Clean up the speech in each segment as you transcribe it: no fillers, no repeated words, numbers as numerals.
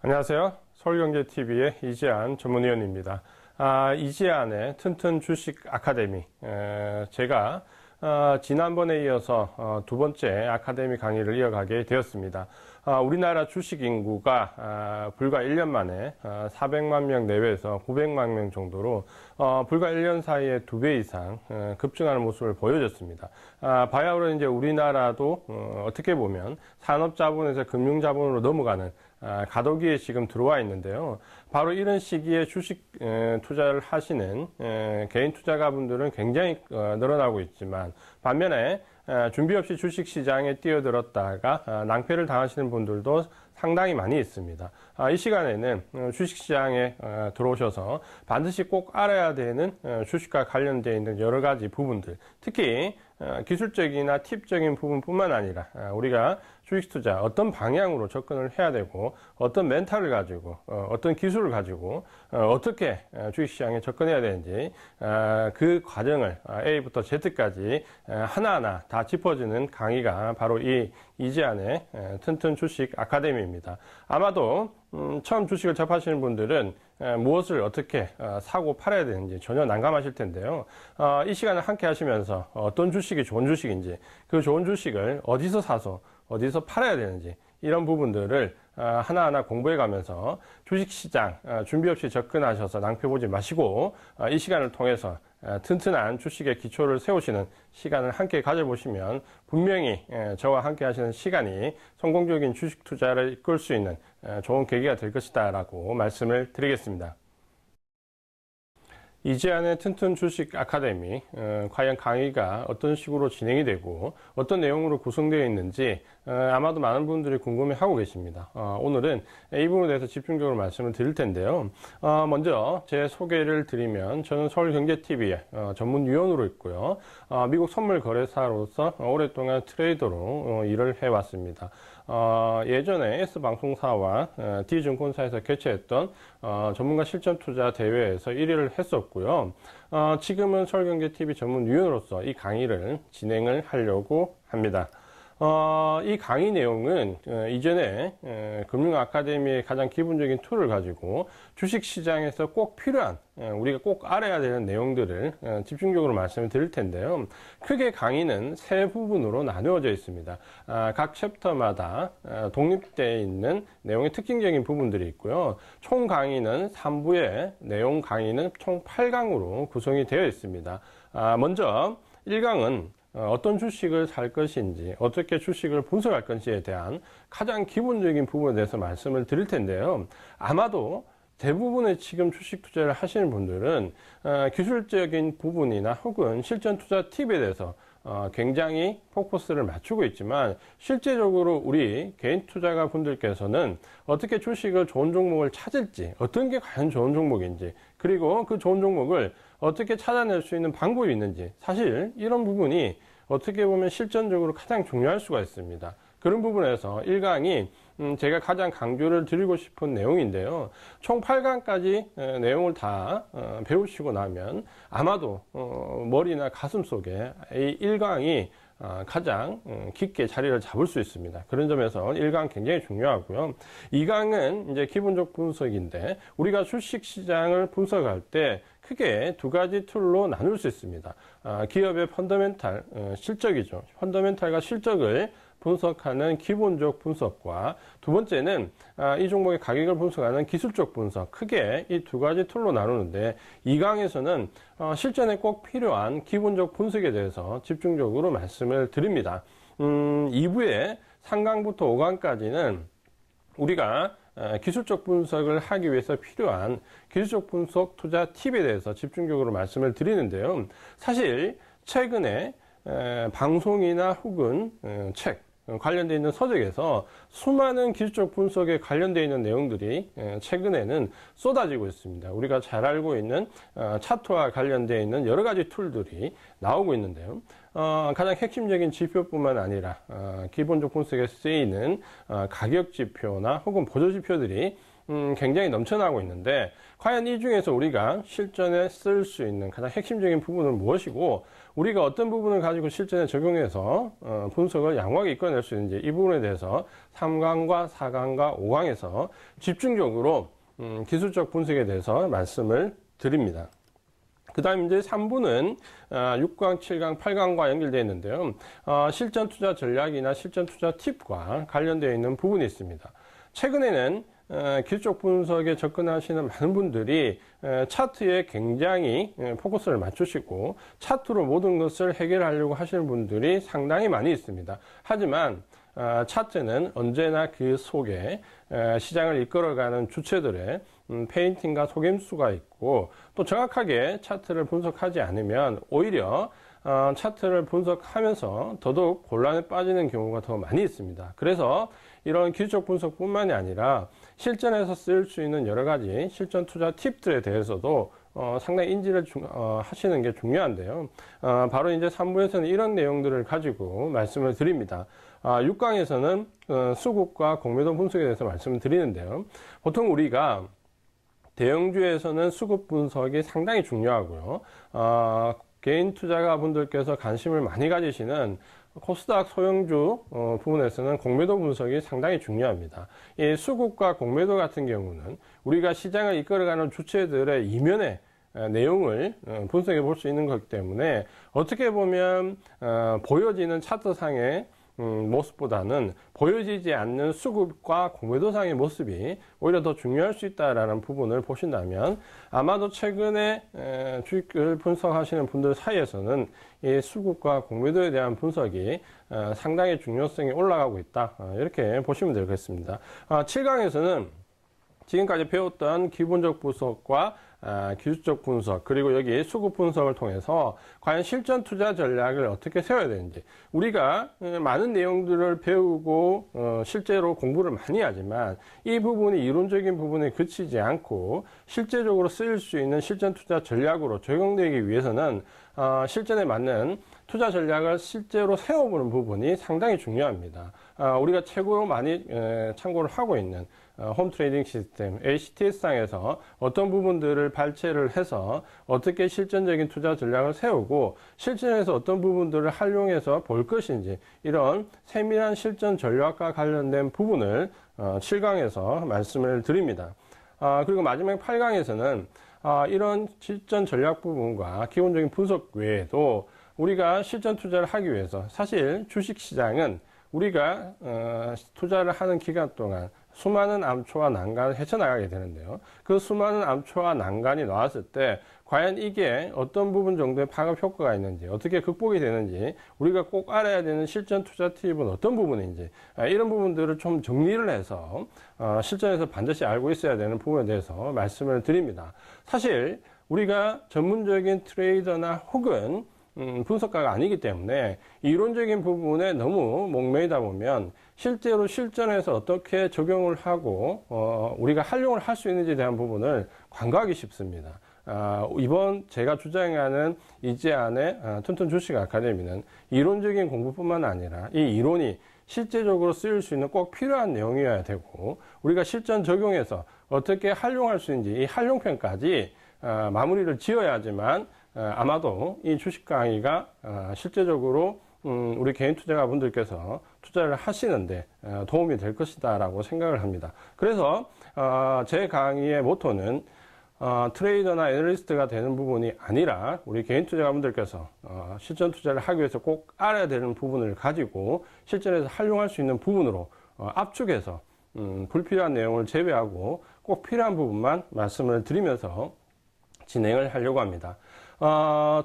안녕하세요. 서울경제TV의 이재한 전문위원입니다. 이재한의 튼튼 주식 아카데미. 제가 지난번에 이어서 두 번째 아카데미 강의를 이어가게 되었습니다. 우리나라 주식 인구가 불과 1년 만에 400만 명 내외에서 900만 명 정도로 불과 1년 사이에 2배 이상 급증하는 모습을 보여줬습니다. 바야흐로 이제 우리나라도 어떻게 보면 산업자본에서 금융자본으로 넘어가는 가도기에 지금 들어와 있는데요. 바로 이런 시기에 주식 투자를 하시는 개인 투자가분들은 굉장히 늘어나고 있지만, 반면에 준비 없이 주식 시장에 뛰어들었다가 낭패를 당하시는 분들도 상당히 많이 있습니다. 이 시간에는 주식 시장에 들어오셔서 반드시 꼭 알아야 되는 주식과 관련되어 있는 여러 가지 부분들, 특히 기술적이나 팁적인 부분뿐만 아니라 우리가 주식 투자 어떤 방향으로 접근을 해야 되고, 어떤 멘탈을 가지고 어떤 기술을 가지고 어떻게 주식 시장에 접근해야 되는지, 그 과정을 A부터 Z까지 하나하나 다 짚어주는 강의가 바로 이 이재한의 튼튼 주식 아카데미입니다. 아마도 처음 주식을 접하시는 분들은 무엇을 어떻게 사고 팔아야 되는지 전혀 난감하실 텐데요. 이 시간을 함께 하시면서 어떤 주식이 좋은 주식인지, 그 좋은 주식을 어디서 사서 어디서 팔아야 되는지, 이런 부분들을 하나하나 공부해 가면서 주식시장 준비 없이 접근하셔서 낭패 보지 마시고, 이 시간을 통해서 튼튼한 주식의 기초를 세우시는 시간을 함께 가져보시면 분명히 저와 함께 하시는 시간이 성공적인 주식 투자를 이끌 수 있는 좋은 계기가 될 것이다 라고 말씀을 드리겠습니다. 이재한의 튼튼 주식 아카데미, 과연 강의가 어떤 식으로 진행이 되고 어떤 내용으로 구성되어 있는지 아마도 많은 분들이 궁금해하고 계십니다. 오늘은 이 부분에 대해서 집중적으로 말씀을 드릴 텐데요. 먼저 제 소개를 드리면, 저는 서울경제TV의 전문위원으로 있고요. 미국 선물거래사로서 오랫동안 트레이더로 일을 해왔습니다. 예전에 S방송사와 D증권사에서 개최했던 전문가 실전투자 대회에서 1위를 했었고요. 지금은 서울경제TV 전문위원으로서 이 강의를 진행을 하려고 합니다. 이 강의 내용은 이전에 금융 아카데미의 가장 기본적인 툴을 가지고 주식시장에서 꼭 필요한, 우리가 꼭 알아야 되는 내용들을 집중적으로 말씀을 드릴 텐데요. 크게 강의는 세 부분으로 나누어져 있습니다. 각 챕터마다 독립되어 있는 내용의 특징적인 부분들이 있고요. 총 강의는 3부의 내용 강의는 총 8강으로 구성이 되어 있습니다. 먼저 1강은 어떤 주식을 살 것인지, 어떻게 주식을 분석할 것인지에 대한 가장 기본적인 부분에 대해서 말씀을 드릴 텐데요. 아마도 대부분의 지금 주식 투자를 하시는 분들은 기술적인 부분이나 혹은 실전 투자 팁에 대해서 굉장히 포커스를 맞추고 있지만, 실제적으로 우리 개인 투자가 분들께서는 어떻게 주식을 좋은 종목을 찾을지, 어떤 게 과연 좋은 종목인지, 그리고 그 좋은 종목을 어떻게 찾아낼 수 있는 방법이 있는지, 사실 이런 부분이 어떻게 보면 실전적으로 가장 중요할 수가 있습니다. 그런 부분에서 1강이 제가 가장 강조를 드리고 싶은 내용인데요. 총 8강까지 내용을 다 배우시고 나면 아마도 머리나 가슴 속에 이 1강이 가장 깊게 자리를 잡을 수 있습니다. 그런 점에서 1강 굉장히 중요하고요. 2강은 이제 기본적 분석인데, 우리가 주식 시장을 분석할 때 크게 두 가지 툴로 나눌 수 있습니다. 기업의 펀더멘탈, 실적이죠. 펀더멘탈과 실적을 분석하는 기본적 분석과, 두 번째는 이 종목의 가격을 분석하는 기술적 분석, 크게 이 두 가지 툴로 나누는데, 2강에서는 실전에 꼭 필요한 기본적 분석에 대해서 집중적으로 말씀을 드립니다. 2부의 3강부터 5강까지는 우리가 기술적 분석을 하기 위해서 필요한 기술적 분석 투자 팁에 대해서 집중적으로 말씀을 드리는데요. 사실 최근에 방송이나 혹은 책, 관련되어 있는 서적에서 수많은 기술적 분석에 관련되어 있는 내용들이 최근에는 쏟아지고 있습니다. 우리가 잘 알고 있는 차트와 관련되어 있는 여러 가지 툴들이 나오고 있는데요. 가장 핵심적인 지표뿐만 아니라 기본적 분석에 쓰이는 가격 지표나 혹은 보조 지표들이 굉장히 넘쳐나고 있는데, 과연 이 중에서 우리가 실전에 쓸 수 있는 가장 핵심적인 부분은 무엇이고, 우리가 어떤 부분을 가지고 실전에 적용해서 분석을 양호하게 이끌어낼 수 있는지, 이 부분에 대해서 3강과 4강과 5강에서 집중적으로 기술적 분석에 대해서 말씀을 드립니다. 그 다음 이제 3부는 6강, 7강, 8강과 연결되어 있는데요. 실전 투자 전략이나 실전 투자 팁과 관련되어 있는 부분이 있습니다. 최근에는 기술적 분석에 접근하시는 많은 분들이 차트에 굉장히 포커스를 맞추시고 차트로 모든 것을 해결하려고 하시는 분들이 상당히 많이 있습니다. 하지만 차트는 언제나 그 속에 시장을 이끌어가는 주체들의 페인팅과 속임수가 있고, 또 정확하게 차트를 분석하지 않으면 오히려 차트를 분석하면서 더더욱 곤란에 빠지는 경우가 더 많이 있습니다. 그래서 이런 기술적 분석뿐만이 아니라 실전에서 쓸 수 있는 여러 가지 실전 투자 팁들에 대해서도 상당히 인지를 하시는 게 중요한데요. 바로 이제 3부에서는 이런 내용들을 가지고 말씀을 드립니다. 6강에서는 수급과 공매도 분석에 대해서 말씀을 드리는데요. 보통 우리가 대형주에서는 수급 분석이 상당히 중요하고요. 개인 투자가분들께서 관심을 많이 가지시는 코스닥 소형주 부분에서는 공매도 분석이 상당히 중요합니다. 이 수급과 공매도 같은 경우는 우리가 시장을 이끌어가는 주체들의 이면의 내용을 분석해 볼 수 있는 거기 때문에, 어떻게 보면 보여지는 차트상의 모습보다는 보여지지 않는 수급과 공매도상의 모습이 오히려 더 중요할 수 있다는 부분을 보신다면, 아마도 최근에 주식을 분석하시는 분들 사이에서는 이 수급과 공매도에 대한 분석이 상당히 중요성이 올라가고 있다, 이렇게 보시면 되겠습니다. 7강에서는 지금까지 배웠던 기본적 분석과 기술적 분석, 그리고 여기 수급 분석을 통해서 과연 실전 투자 전략을 어떻게 세워야 되는지, 우리가 많은 내용들을 배우고 실제로 공부를 많이 하지만 이 부분이 이론적인 부분에 그치지 않고 실제적으로 쓰일 수 있는 실전 투자 전략으로 적용되기 위해서는 실전에 맞는 투자 전략을 실제로 세워보는 부분이 상당히 중요합니다. 우리가 최고로 많이 참고를 하고 있는 홈 트레이딩 시스템 HTS상에서 어떤 부분들을 발췌를 해서 어떻게 실전적인 투자 전략을 세우고 실전에서 어떤 부분들을 활용해서 볼 것인지, 이런 세밀한 실전 전략과 관련된 부분을 7강에서 말씀을 드립니다. 그리고 마지막 8강에서는 이런 실전 전략 부분과 기본적인 분석 외에도 우리가 실전 투자를 하기 위해서, 사실 주식시장은 우리가 투자를 하는 기간 동안 수많은 암초와 난간을 헤쳐나가게 되는데요. 그 수많은 암초와 난간이 나왔을 때 과연 이게 어떤 부분 정도의 파급 효과가 있는지, 어떻게 극복이 되는지, 우리가 꼭 알아야 되는 실전 투자 팁은 어떤 부분인지, 이런 부분들을 좀 정리를 해서 실전에서 반드시 알고 있어야 되는 부분에 대해서 말씀을 드립니다. 사실 우리가 전문적인 트레이더나 혹은 분석가가 아니기 때문에 이론적인 부분에 너무 목매이다 보면 실제로 실전에서 어떻게 적용을 하고 우리가 활용을 할 수 있는지에 대한 부분을 간과하기 쉽습니다. 이번 제가 주장하는 이재안의 튼튼 주식 아카데미는 이론적인 공부뿐만 아니라 이 이론이 실제적으로 쓰일 수 있는 꼭 필요한 내용이어야 되고, 우리가 실전 적용해서 어떻게 활용할 수 있는지 이 활용편까지 마무리를 지어야지만 아마도 이 주식 강의가 실제적으로 우리 개인 투자가분들께서 투자를 하시는데 도움이 될 것이다 라고 생각을 합니다. 그래서 제 강의의 모토는 트레이더나 애널리스트가 되는 부분이 아니라 우리 개인 투자가분들께서 실전 투자를 하기 위해서 꼭 알아야 되는 부분을 가지고 실전에서 활용할 수 있는 부분으로 압축해서 불필요한 내용을 제외하고 꼭 필요한 부분만 말씀을 드리면서 진행을 하려고 합니다.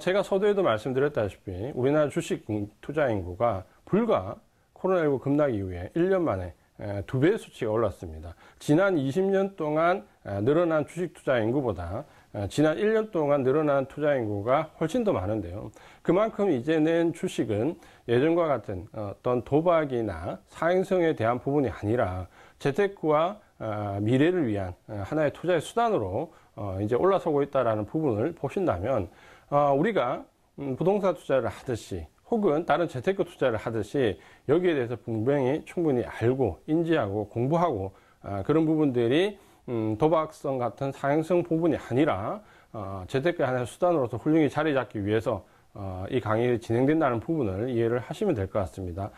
제가 서두에도 말씀드렸다시피 우리나라 주식 투자 인구가 불과 코로나19 급락 이후에 1년 만에 2배의 수치가 올랐습니다. 지난 20년 동안 늘어난 주식 투자 인구보다 지난 1년 동안 늘어난 투자 인구가 훨씬 더 많은데요. 그만큼 이제는 주식은 예전과 같은 어떤 도박이나 사행성에 대한 부분이 아니라 재테크와 미래를 위한 하나의 투자의 수단으로 이제 올라서고 있다는 부분을 보신다면, 우리가 부동산 투자를 하듯이 혹은 다른 재테크 투자를 하듯이 여기에 대해서 분명히 충분히 알고 인지하고 공부하고 그런 부분들이 도박성 같은 사행성 부분이 아니라 재테크의 하나의 수단으로서 훌륭히 자리 잡기 위해서 이 강의가 진행된다는 부분을 이해를 하시면 될 것 같습니다.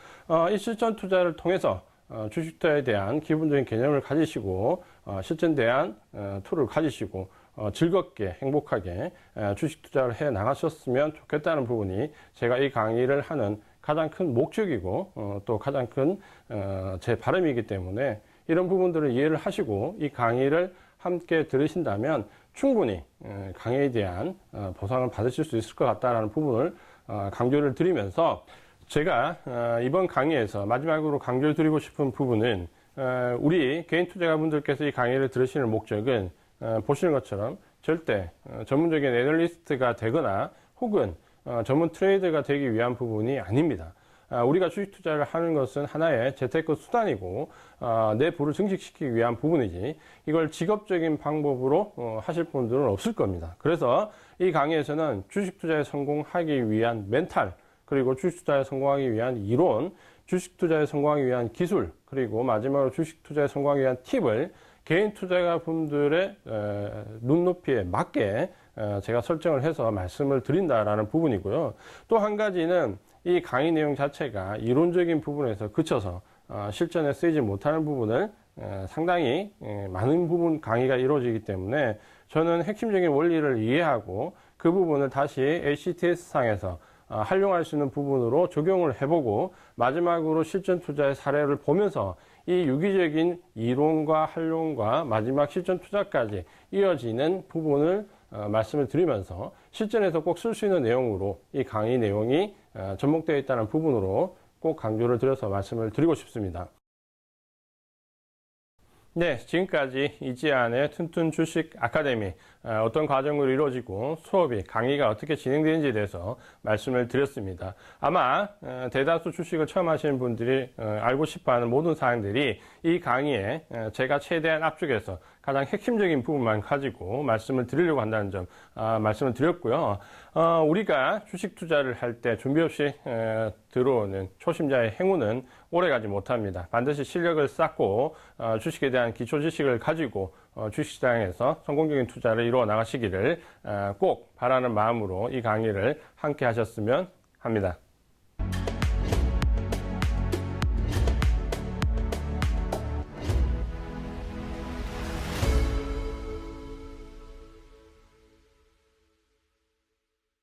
이 실전 투자를 통해서 주식 투자에 대한 기본적인 개념을 가지시고 실전 대한 툴을 가지시고 즐겁게 행복하게 주식 투자를 해 나가셨으면 좋겠다는 부분이 제가 이 강의를 하는 가장 큰 목적이고 또 가장 큰 제 바람이기 때문에 이런 부분들을 이해를 하시고 이 강의를 함께 들으신다면 충분히 강의에 대한 보상을 받으실 수 있을 것 같다는 부분을 강조를 드리면서 제가 이번 강의에서 마지막으로 강조를 드리고 싶은 부분은 우리 개인 투자가분들께서 이 강의를 들으시는 목적은 보시는 것처럼 절대 전문적인 애널리스트가 되거나 혹은 전문 트레이더가 되기 위한 부분이 아닙니다. 우리가 주식 투자를 하는 것은 하나의 재테크 수단이고 내 부를 증식시키기 위한 부분이지 이걸 직업적인 방법으로 하실 분들은 없을 겁니다. 그래서 이 강의에서는 주식 투자에 성공하기 위한 멘탈, 그리고 주식 투자에 성공하기 위한 이론, 주식 투자에 성공하기 위한 기술, 그리고 마지막으로 주식 투자에 성공하기 위한 팁을 개인 투자가 분들의 눈높이에 맞게 제가 설정을 해서 말씀을 드린다라는 부분이고요. 또 한 가지는 이 강의 내용 자체가 이론적인 부분에서 그쳐서 실전에 쓰이지 못하는 부분을 상당히 많은 부분 강의가 이루어지기 때문에 저는 핵심적인 원리를 이해하고 그 부분을 다시 ACTS 상에서 활용할 수 있는 부분으로 적용을 해보고 마지막으로 실전 투자의 사례를 보면서 이 유기적인 이론과 활용과 마지막 실전 투자까지 이어지는 부분을 말씀을 드리면서 실전에서 꼭 쓸 수 있는 내용으로 이 강의 내용이 접목되어 있다는 부분으로 꼭 강조를 드려서 말씀을 드리고 싶습니다. 네, 지금까지 이지안의 튼튼 주식 아카데미 어떤 과정으로 이루어지고 수업이 강의가 어떻게 진행되는지에 대해서 말씀을 드렸습니다. 아마 대다수 주식을 처음 하시는 분들이 알고 싶어하는 모든 사항들이 이 강의에 제가 최대한 압축해서 가장 핵심적인 부분만 가지고 말씀을 드리려고 한다는 점 말씀을 드렸고요. 우리가 주식 투자를 할 때 준비 없이 들어오는 초심자의 행운은 오래가지 못합니다. 반드시 실력을 쌓고 주식에 대한 기초 지식을 가지고 주식시장에서 성공적인 투자를 이루어 나가시기를 꼭 바라는 마음으로 이 강의를 함께 하셨으면 합니다.